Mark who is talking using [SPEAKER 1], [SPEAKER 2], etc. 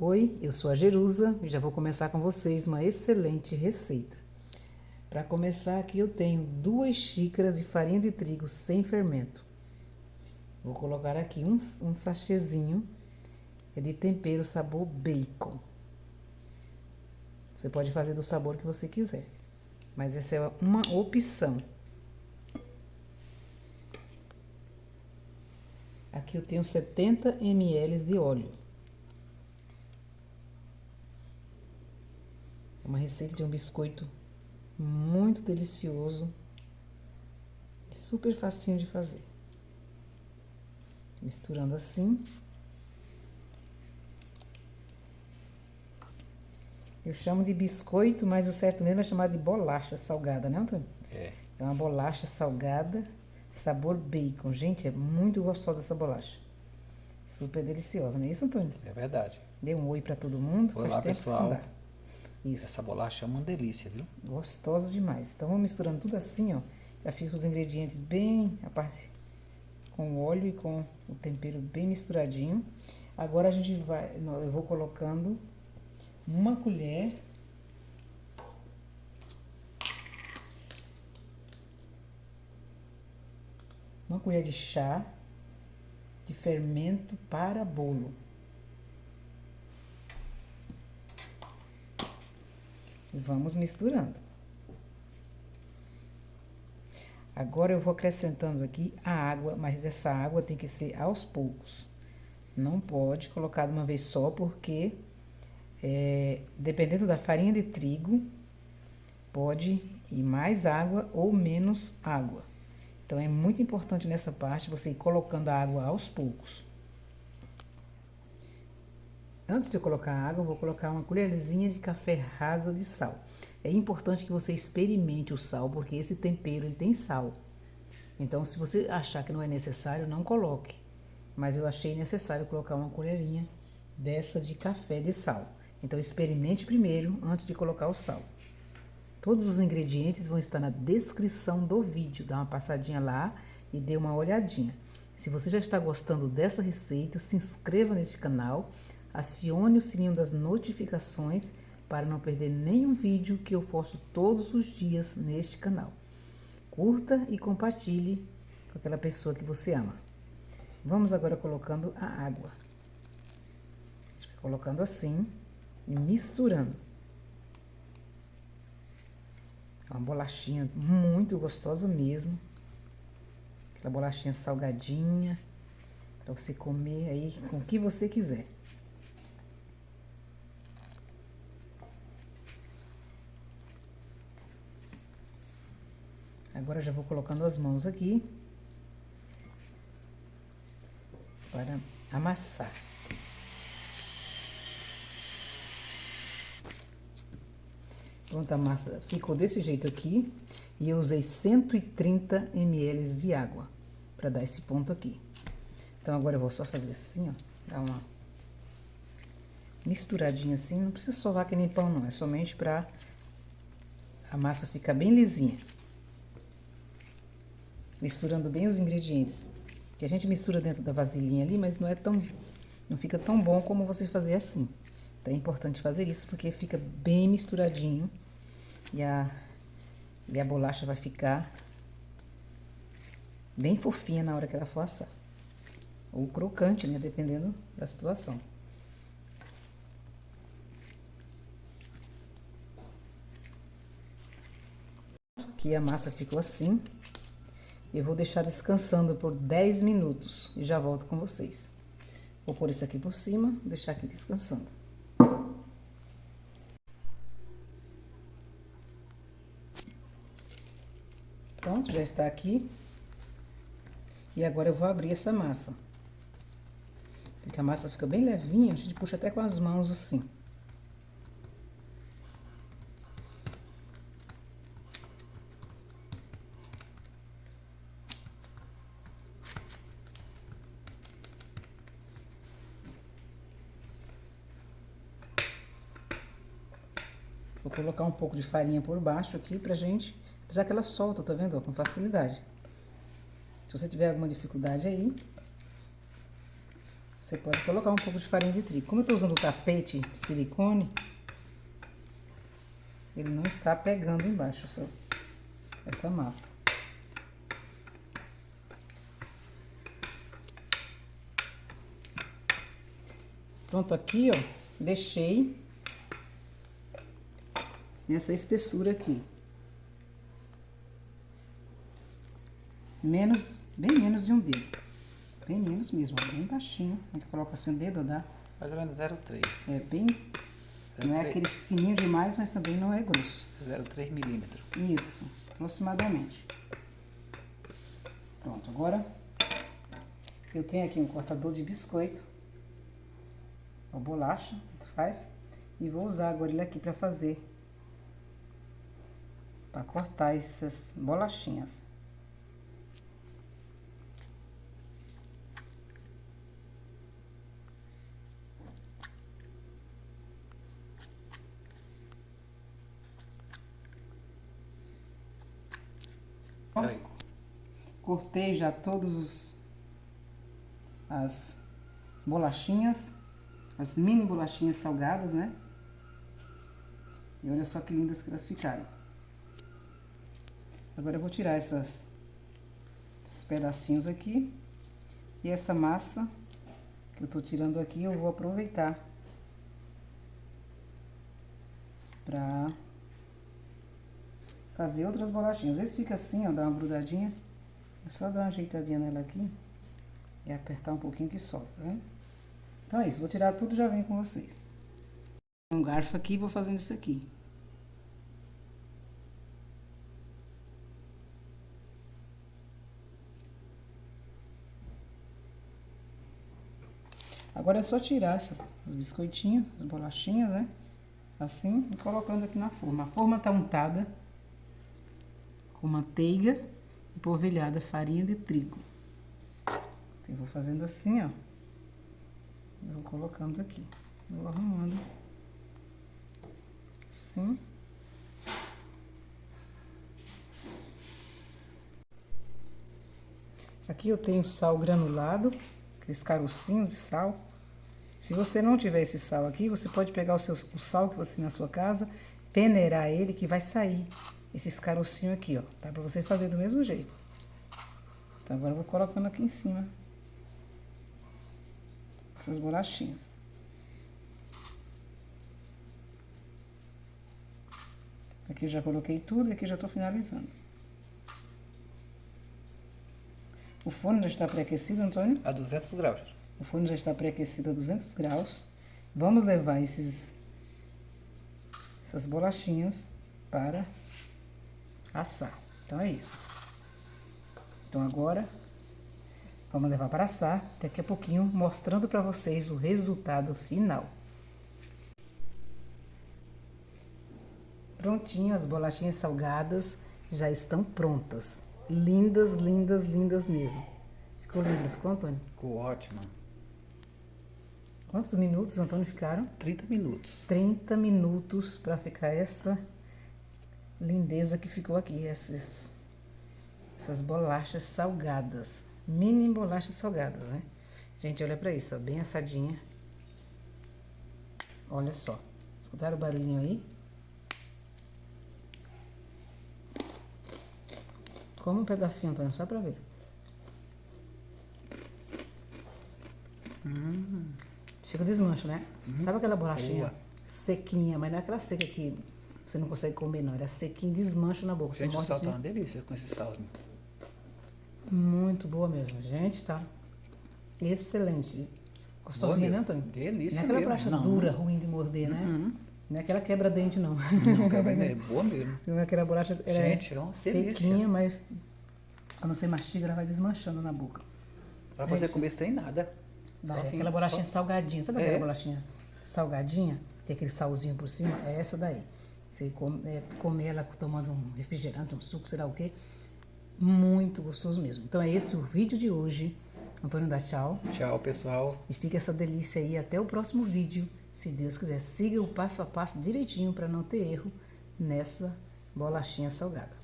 [SPEAKER 1] Oi, eu sou a Jerusa e já vou começar com vocês uma excelente receita. Para começar aqui eu tenho 2 xícaras de farinha de trigo sem fermento. Vou colocar aqui um sachêzinho de tempero sabor bacon. Você pode fazer do sabor que você quiser, mas essa é uma opção. Aqui eu tenho 70 ml de óleo. É uma receita de um biscoito muito delicioso e super facinho de fazer. Misturando assim. Eu chamo de biscoito, mas o certo mesmo é chamar de bolacha salgada, né, Antônio? É uma bolacha salgada, sabor bacon. Gente, é muito gostosa essa bolacha. Super deliciosa, não é isso, Antônio?
[SPEAKER 2] É verdade.
[SPEAKER 1] Dê um oi pra todo mundo.
[SPEAKER 2] Olá, pessoal.
[SPEAKER 1] Isso.
[SPEAKER 2] Essa bolacha é uma delícia, viu?
[SPEAKER 1] Gostosa demais. Então, vamos misturando tudo assim, ó. Já fica os ingredientes bem, a parte com o óleo e com o tempero bem misturadinho. Agora a gente vai, eu vou colocando uma colher de chá de fermento para bolo. E vamos misturando. Agora eu vou acrescentando aqui a água, mas essa água tem que ser aos poucos. Não pode colocar de uma vez só, porque dependendo da farinha de trigo, pode ir mais água ou menos água. Então é muito importante nessa parte você ir colocando a água aos poucos. Antes de eu colocar a água, eu vou colocar uma colherzinha de café rasa de sal. É importante que você experimente o sal, porque esse tempero ele tem sal. Então, se você achar que não é necessário, não coloque. Mas eu achei necessário colocar uma colherinha dessa de café de sal. Então, experimente primeiro antes de colocar o sal. Todos os ingredientes vão estar na descrição do vídeo. Dá uma passadinha lá e dê uma olhadinha. Se você já está gostando dessa receita, se inscreva neste canal, acione o sininho das notificações para não perder nenhum vídeo que eu posto todos os dias neste canal. Curta e compartilhe com aquela pessoa que você ama. Vamos agora colocando a água. Colocando assim e misturando. É uma bolachinha muito gostosa mesmo. Aquela bolachinha salgadinha, para você comer aí com o que você quiser. Agora já vou colocando as mãos aqui para amassar. Pronto, a massa ficou desse jeito aqui e eu usei 130 ml de água para dar esse ponto aqui. Então agora eu vou só fazer assim, ó, dar uma misturadinha assim, não precisa sovar que nem pão não, é somente para a massa ficar bem lisinha. Misturando bem os ingredientes, que a gente mistura dentro da vasilhinha ali, mas não fica tão bom como você fazer assim. Então é importante fazer isso, porque fica bem misturadinho e a bolacha vai ficar bem fofinha na hora que ela for assar. Ou crocante, né? Dependendo da situação. Aqui a massa ficou assim. Eu vou deixar descansando por 10 minutos e já volto com vocês. Vou pôr isso aqui por cima, deixar aqui descansando. Pronto, já está aqui. E agora eu vou abrir essa massa. Porque a massa fica bem levinha, a gente puxa até com as mãos assim. Vou colocar um pouco de farinha por baixo aqui pra gente, apesar que ela solta, tá vendo? Com facilidade. Se você tiver alguma dificuldade aí, Você pode colocar um pouco de farinha de trigo. Como eu estou usando o tapete de silicone, ele não está pegando embaixo essa massa. Pronto, aqui, ó, deixei nessa espessura aqui. Bem menos de um dedo. Bem menos mesmo, ó, bem baixinho. A gente coloca assim o dedo, dá.
[SPEAKER 2] Mais ou menos 0,3.
[SPEAKER 1] É bem... Não é aquele fininho demais, mas também não é grosso.
[SPEAKER 2] 0,3 milímetros.
[SPEAKER 1] Isso, aproximadamente. Pronto, agora eu tenho aqui um cortador de biscoito, ou bolacha, tanto faz, e vou usar agora ele aqui para cortar essas bolachinhas. Cortei já as bolachinhas, as mini bolachinhas salgadas, né? E olha só que lindas que elas ficaram. Agora eu vou tirar esses pedacinhos aqui. E essa massa que eu tô tirando aqui, eu vou aproveitar pra fazer outras bolachinhas. Às vezes fica assim, ó, dá uma grudadinha. É só dar uma ajeitadinha nela aqui e apertar um pouquinho que solta, tá vendo? Então é isso, vou tirar tudo e já venho com vocês. Um garfo aqui e vou fazendo isso aqui. Agora é só tirar os biscoitinhos, as bolachinhas, né? Assim, e colocando aqui na forma. A forma tá untada com manteiga e polvilhada farinha de trigo. Eu vou fazendo assim, ó. Eu vou colocando aqui. Vou arrumando. Assim. Aqui eu tenho sal granulado, aqueles carocinhos de sal. Se você não tiver esse sal aqui, você pode pegar o sal que você tem na sua casa, peneirar ele, que vai sair esses carocinhos aqui, ó. Tá? Pra você fazer do mesmo jeito. Então agora eu vou colocando aqui em cima essas bolachinhas. Aqui eu já coloquei tudo e aqui já tô finalizando. O forno já está pré-aquecido, Antônio?
[SPEAKER 2] A 200 graus.
[SPEAKER 1] O forno já está pré-aquecido a 200 graus. Vamos levar essas bolachinhas para assar. Então é isso. Então agora vamos levar para assar, daqui a pouquinho mostrando para vocês o resultado final. Prontinho, as bolachinhas salgadas já estão prontas. Lindas, lindas, lindas mesmo. Ficou lindo, ficou, Antônio?
[SPEAKER 2] Ficou ótimo.
[SPEAKER 1] Quantos minutos, Antônio, ficaram?
[SPEAKER 2] 30 minutos.
[SPEAKER 1] 30 minutos para ficar essa lindeza que ficou aqui, essas bolachas salgadas, mini bolachas salgadas, né? Gente, olha para isso, ó, bem assadinha. Olha só, escutaram o barulhinho aí? Come um pedacinho, Antônio, só para ver. Chega o desmancho, né? Sabe aquela bolachinha
[SPEAKER 2] boa,
[SPEAKER 1] sequinha, mas não é aquela seca que você não consegue comer, não. Era sequinha, desmancha na boca.
[SPEAKER 2] Gente, o sal
[SPEAKER 1] assim.
[SPEAKER 2] tá uma delícia com esse salzinho.
[SPEAKER 1] Muito boa mesmo, gente, tá? Excelente. Gostosinha, né, Antônio?
[SPEAKER 2] Delícia
[SPEAKER 1] não é aquela
[SPEAKER 2] mesmo.
[SPEAKER 1] bolacha
[SPEAKER 2] Não.
[SPEAKER 1] dura, ruim de morder, né? Não é aquela quebra-dente, não.
[SPEAKER 2] Não, é boa mesmo.
[SPEAKER 1] Não é aquela bolacha, ela
[SPEAKER 2] Gente, é
[SPEAKER 1] é
[SPEAKER 2] uma
[SPEAKER 1] sequinha,
[SPEAKER 2] delícia.
[SPEAKER 1] mas quando você mastiga, ela vai desmanchando na boca.
[SPEAKER 2] Pra você comer sem nada.
[SPEAKER 1] Não,
[SPEAKER 2] Só
[SPEAKER 1] é
[SPEAKER 2] assim,
[SPEAKER 1] aquela bolachinha
[SPEAKER 2] só-
[SPEAKER 1] salgadinha. Sabe aquela
[SPEAKER 2] É.
[SPEAKER 1] bolachinha salgadinha? Que tem aquele salzinho por cima? É essa daí. Você comer ela tomando um refrigerante, um suco, sei lá o quê. Muito gostoso mesmo. Então é esse o vídeo de hoje. Antônio dá tchau.
[SPEAKER 2] Tchau, pessoal.
[SPEAKER 1] E fica essa delícia aí. Até o próximo vídeo. Se Deus quiser, siga o passo a passo direitinho para não ter erro nessa bolachinha salgada.